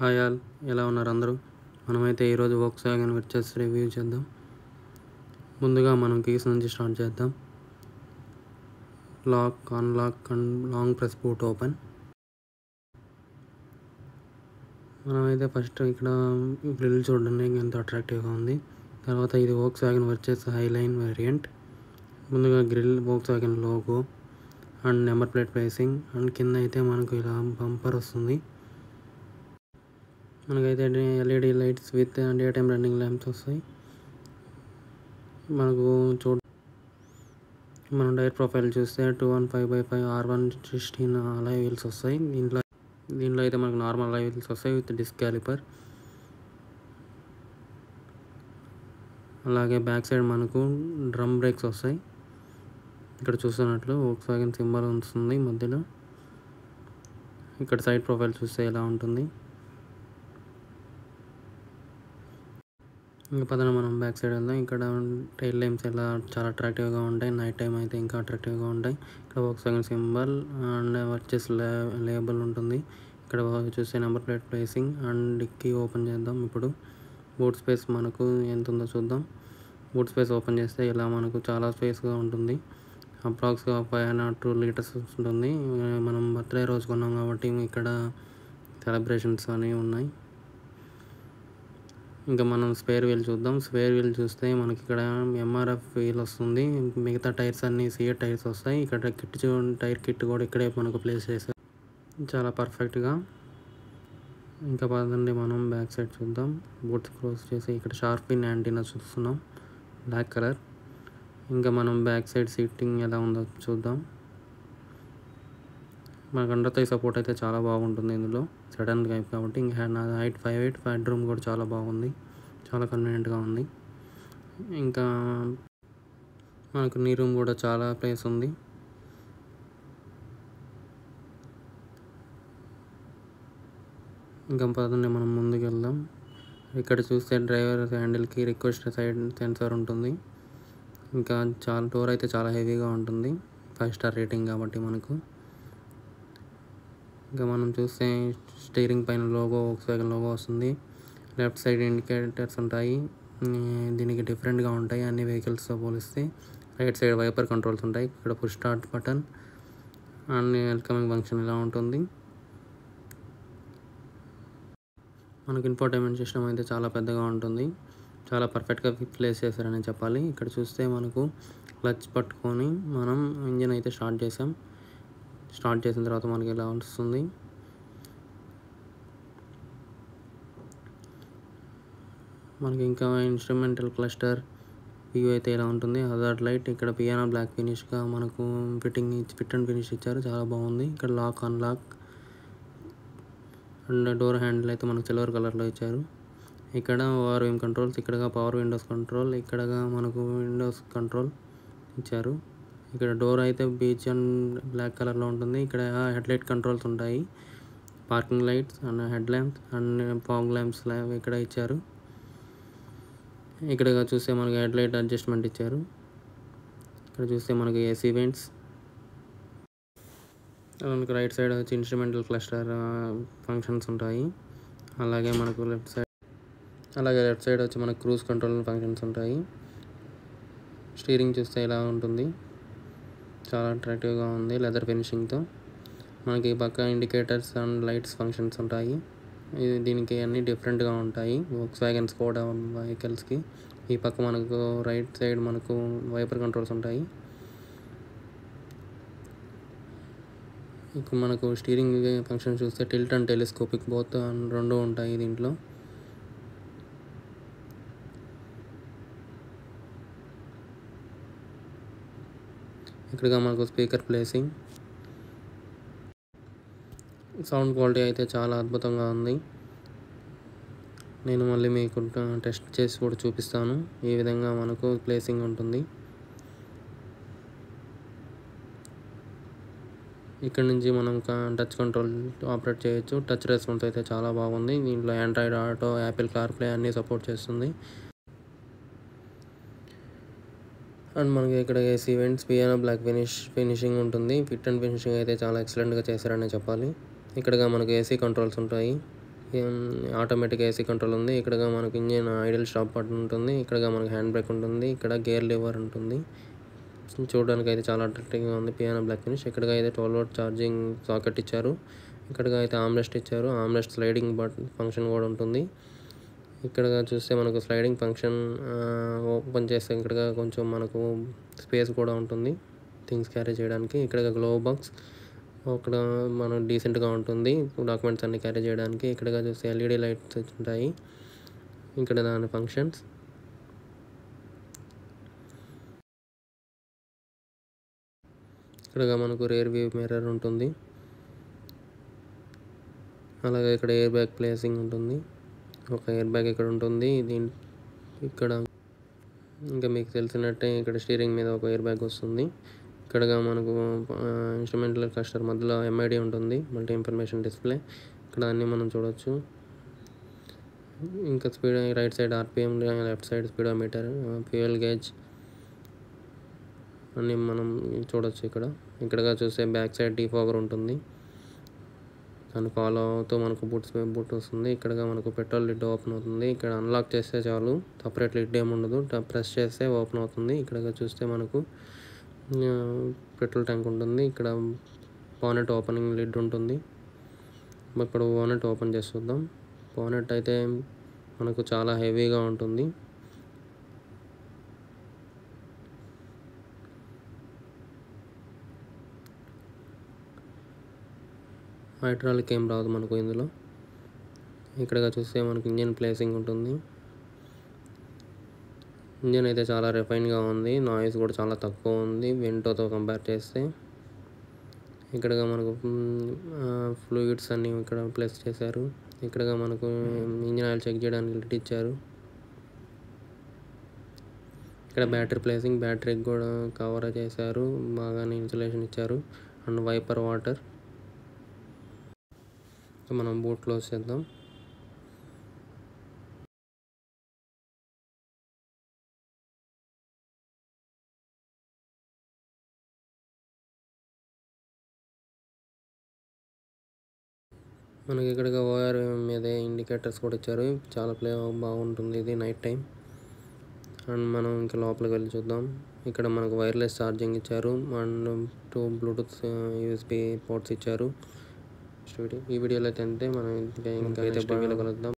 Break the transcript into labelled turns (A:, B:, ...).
A: Hi all, ఎలా ఉన్నారు అందరూ? మనమైతే ఈరోజు వోక్స్‌వ్యాగన్ వెర్చస్ రివ్యూ చేద్దాం. ముందుగా మనం కీస్ నుంచి స్టార్ట్ చేద్దాం. Lock, unlock and long press boot open. మనమైతే ఫస్ట్ ఇక్కడ గ్రిల్ చూడండి ఎంత అట్రాక్టివ్గా ఉంది. తర్వాత ఇది వోక్స్‌వ్యాగన్ వెర్చస్ హైలైన్ వేరియంట్. ముందుగా grill, Volkswagen logo and number plate placing and కింద అయితే మనకు ఇలా బంపర్ వస్తుంది. మనకైతే LED lights with day time running lamps వస్తాయి. మనకు మనం టైర్ ప్రొఫైల్ చూస్తే 215/5 R116 అలాయ్ వీల్స్ వస్తాయి. దీంట్లో అయితే మనకు నార్మల్ అలాయ్ వీల్స్ వస్తాయి విత్ డిస్క్ క్యాలిపర్. అలాగే బ్యాక్ సైడ్ మనకు డ్రమ్ బ్రేక్స్ వస్తాయి. ఇక్కడ చూస్తున్నట్లు వోక్స్‌వ్యాగన్ సింబల్ వస్తుంది మధ్యలో. ఇక్కడ సైడ్ ప్రొఫైల్ చూస్తే ఎలా ఉంటుంది. ఇంకా పదన మనం బ్యాక్ సైడ్ వెళ్దాం. ఇక్కడ టైల్ లైమ్స్ ఎలా చాలా అట్రాక్టివ్గా ఉంటాయి. నైట్ టైం అయితే ఇంకా అట్రాక్టివ్గా ఉంటాయి. ఇక్కడ Volkswagen symbol and Virtus label ఉంటుంది. ఇక్కడ చూస్తే number plate placing and dicky open చేద్దాం. ఇప్పుడు బూట్ స్పేస్ మనకు ఎంత ఉందో చూద్దాం. బూట్ స్పేస్ ఓపెన్ చేస్తే ఇలా మనకు చాలా స్పేస్గా ఉంటుంది. అప్రాక్స్గా 502 లీటర్స్ ఉంటుంది. మనం బర్త్డే రోజు కొన్నాం కాబట్టి ఇక్కడ సెలబ్రేషన్స్ అనేవి ఉన్నాయి. ఇంకా మనం స్పేర్ వీల్ చూద్దాం. స్పేర్ వీల్ చూస్తే మనకి ఇక్కడ ఎంఆర్ఎఫ్ వీల్ వస్తుంది. మిగతా టైర్స్ అన్నీ సిఎట్ టైర్స్ వస్తాయి. ఇక్కడ టైర్ కిట్ కూడా ఇక్కడే మనకు ప్లేస్ చేశారు చాలా పర్ఫెక్ట్గా. ఇంకా పదండి మనం బ్యాక్ సైడ్ చూద్దాం. బూట్స్ క్లోజ్ చేసి ఇక్కడ షార్ప్ పిన్ యాంటీనా చూస్తున్నాం, బ్లాక్ కలర్. ఇంకా మనం బ్యాక్ సైడ్ సీటింగ్ ఎలా ఉందో చూద్దాం. మనకు అండర్ థై సపోర్ట్ అయితే చాలా బాగుంటుంది ఇందులో, సెడన్ టైప్ కాబట్టి. ఇంకా నా హైట్ 5'8", హెడ్ రూమ్ కూడా చాలా బాగుంది, చాలా కన్వీనియంట్గా ఉంది. ఇంకా మనకు నీ రూమ్ కూడా చాలా ప్లేస్ ఉంది. ఇంకా పదండి మనం ముందుకు వెళ్దాం. ఇక్కడ చూస్తే డ్రైవర్ హ్యాండిల్కి రిక్వెస్ట్ సైడ్ సెన్సార్ ఉంటుంది. ఇంకా చాలా డోర్ అయితే చాలా హెవీగా ఉంటుంది, 5 స్టార్ రేటింగ్ కాబట్టి మనకు. ఇంకా మనం చూస్తే స్టీరింగ్ పైన లోగో, వోక్స్‌వ్యాగన్ లోగో వస్తుంది. లెఫ్ట్ సైడ్ ఇండికేటర్స్ ఉంటాయి, దీనికి డిఫరెంట్గా ఉంటాయి అన్ని వెహికల్స్తో పోలిస్తే. రైట్ సైడ్ వైపర్ కంట్రోల్స్ ఉంటాయి. ఇక్కడ push start button and welcoming function ఇలా ఉంటుంది. మనకు ఇన్ఫోటైన్మెంట్ సిస్టమ్ అయితే చాలా పెద్దగా ఉంటుంది, చాలా పర్ఫెక్ట్గా ప్లేస్ చేశారని చెప్పాలి. ఇక్కడ చూస్తే మనకు క్లచ్ పట్టుకొని మనం ఇంజిన్ అయితే స్టార్ట్ చేసిన తర్వాత మనకి ఇలా వస్తుంది. మనకి ఇంకా ఇన్స్ట్రుమెంటల్ క్లస్టర్ వ్యూ అయితే ఇలా ఉంటుంది. హజార్డ్ లైట్, ఇక్కడ పియానో బ్లాక్ ఫినిష్గా మనకు ఫిట్ అండ్ ఫినిష్ ఇచ్చారు, చాలా బాగుంది. ఇక్కడ lock, unlock and door handle అయితే మనకు సిల్వర్ కలర్లో ఇచ్చారు. ఇక్కడ ఓఆర్విఎం కంట్రోల్స్, ఇక్కడ పవర్ విండోస్ కంట్రోల్, ఇక్కడ మనకు విండోస్ కంట్రోల్ ఇచ్చారు. ఇక్కడ డోర్ అయితే బీచ్ అండ్ బ్లాక్ కలర్లో ఉంటుంది. ఇక్కడ హెడ్లైట్ కంట్రోల్స్ ఉంటాయి, parking lights and head lamps and fog lamps ఇక్కడ ఇచ్చారు. ఇక్కడ చూస్తే మనకి హెడ్లైట్ అడ్జస్ట్మెంట్ ఇచ్చారు. ఇక్కడ చూస్తే మనకి ఏసీ వెంట్స్. మనకు రైట్ సైడ్ వచ్చి ఇన్స్ట్రుమెంటల్ క్లస్టర్ ఫంక్షన్స్ ఉంటాయి. అలాగే లెఫ్ట్ సైడ్ వచ్చి మనకు క్రూజ్ కంట్రోల్ ఫంక్షన్స్ ఉంటాయి. స్టీరింగ్ చూస్తే ఇలా ఉంటుంది, చాలా అట్రాక్టివ్గా ఉంది లెదర్ ఫినిషింగ్తో. మనకి పక్క ఇండికేటర్స్ అండ్ లైట్స్ ఫంక్షన్స్ ఉంటాయి. దీనికి అన్నీ డిఫరెంట్గా ఉంటాయి వోక్స్‌వ్యాగన్ స్కోడా వెహికల్స్కి. ఈ పక్క మనకు రైట్ సైడ్ మనకు వైపర్ కంట్రోల్స్ ఉంటాయి. ఇక మనకు స్టీరింగ్ ఫంక్షన్ చూస్తే టిల్ట్ అండ్ టెలిస్కోపిక్ బోత్ రెండు ఉంటాయి దీంట్లో. ఇక్కడ మనకు స్పీకర్ ప్లేసింగ్, సౌండ్ క్వాలిటీ అయితే చాలా అద్భుతంగా ఉంది. నేను మళ్ళీ మీకు టెస్ట్ చేసి కూడా చూపిస్తాను ఈ విధంగా మనకు ప్లేసింగ్ ఉంటుంది. ఇక్కడ నుంచి మనం టచ్ కంట్రోల్ ఆపరేట్ చేయొచ్చు. టచ్ రెస్పాన్స్ అయితే చాలా బాగుంది. దీంట్లో ఆండ్రాయిడ్ ఆటో, యాపిల్ కార్ప్లే అన్నీ సపోర్ట్ చేస్తుంది. అండ్ మనకి ఇక్కడ AC vents, piano black finishing ఉంటుంది. ఫిట్ అండ్ ఫినిషింగ్ అయితే చాలా ఎక్సలెంట్గా చేశారనే చెప్పాలి. ఇక్కడ మనకు ఏసీ కంట్రోల్స్ ఉంటాయి, ఆటోమేటిక్ ఏసీ కంట్రోల్ ఉంది. ఇక్కడ మనకు ఇంజిన్ ఐడిల్ స్టాప్ బటన్ ఉంటుంది. ఇక్కడ మనకు హ్యాండ్ బ్రేక్ ఉంటుంది. ఇక్కడ గేర్ లివర్ ఉంటుంది. చూడడానికి అయితే చాలా అట్రాక్టివ్గా ఉంది. Piano black finish. ఇక్కడ అయితే 12 వోల్ట్ ఛార్జింగ్ సాకెట్ ఇచ్చారు. ఇక్కడ అయితే ఆమ్రెస్ట్ ఇచ్చారు. ఆమ్రెస్ట్ స్లైడింగ్ బటన్ ఫంక్షన్ కూడా ఉంటుంది. ఇక్కడ చూస్తే మనకు స్లైడింగ్ ఫంక్షన్ ఓపెన్ చేస్తే ఇక్కడ కొంచెం మనకు స్పేస్ కూడా ఉంటుంది థింగ్స్ క్యారీ చేయడానికి. ఇక్కడ గ్లో బాక్స్ అక్కడ మనం డీసెంట్గా ఉంటుంది డాక్యుమెంట్స్ అన్ని క్యారీ చేయడానికి. ఇక్కడ చూస్తే ఎల్ఈడి లైట్స్ ఉంటాయి. ఇక్కడ దాని ఫంక్షన్స్. ఇక్కడ మనకు రేర్ వ్యూ మిర్రర్ ఉంటుంది. అలాగే ఇక్కడ ఎయిర్ బ్యాగ్ ప్లేసింగ్ ఉంటుంది. ఒక ఎయిర్ బ్యాగ్ ఇక్కడ ఉంటుంది. ఇక్కడ ఇంకా మీకు తెలిసినట్టే ఇక్కడ స్టీరింగ్ మీద ఒక ఎయిర్ బ్యాగ్ వస్తుంది. ఇక్కడ మనకు ఇన్స్ట్రుమెంటల్ క్లస్టర్ మధ్యలో ఎంఐడి ఉంటుంది, మల్టీ ఇన్ఫర్మేషన్ డిస్ప్లే. ఇక్కడ అన్నీ మనం చూడవచ్చు. ఇంకా speed right side RPM, left side speedometer, fuel gauge అన్నీ మనం చూడవచ్చు. ఇక్కడ చూస్తే బ్యాక్ సైడ్ డీఫాగర్ ఉంటుంది. దాన్ని ఫాలో అవుతూ మనకు బూట్ వస్తుంది. ఇక్కడ మనకు పెట్రోల్ లిడ్ ఓపెన్ అవుతుంది. ఇక్కడ అన్లాక్ చేస్తే చాలు, సపరేట్ లిడ్ ఏమి ఉండదు, ప్రెస్ చేస్తే ఓపెన్ అవుతుంది. ఇక్కడ చూస్తే మనకు పెట్రోల్ ట్యాంక్ ఉంటుంది. ఇక్కడ బానెట్ ఓపెనింగ్ లిడ్ ఉంటుంది. ఇప్పుడు బానెట్ ఓపెన్ చేసి చూద్దాం. బానెట్ అయితే మనకు చాలా హెవీగా ఉంటుంది. హైడ్రాలిక్ ఏం రాదు మనకు ఇందులో. ఇక్కడ చూస్తే మనకు ఇంజిన్ ప్లేసింగ్ ఉంటుంది. ఇంజిన్ అయితే చాలా రిఫైన్గా ఉంది. నాయిస్ కూడా చాలా తక్కువ ఉంది వెంటోతో కంపేర్ చేస్తే. ఇక్కడ మనకు ఫ్లూయిడ్స్ అన్నీ ఇక్కడ ప్లేస్ చేశారు. ఇక్కడ మనకు ఇంజిన్ ఆయిల్ చెక్ చేయడానికి లిట్ ఇచ్చారు. ఇక్కడ బ్యాటరీ ప్లేసింగ్, బ్యాటరీకి కూడా కవర్ చేశారు, బాగానే ఇన్సులేషన్ ఇచ్చారు. And wiper water. మనం బూట్ క్లోజ్ చేద్దాం. మనకి ఇక్కడ ఓఆర్ మీద ఇండికేటర్స్ కూడా ఇచ్చారు. చాలా బాగుంటుంది ఇది నైట్ టైం. అండ్ మనం ఇంకా లోపలికి వెళ్ళి చూద్దాం. ఇక్కడ మనకు వైర్లెస్ ఛార్జింగ్ ఇచ్చారు అండ్ 2 బ్లూటూత్ యూఎస్బి పోర్ట్స్ ఇచ్చారు. ఈ వీడియోలో అయితే మనం ఇంకా అయితే కలుద్దాం.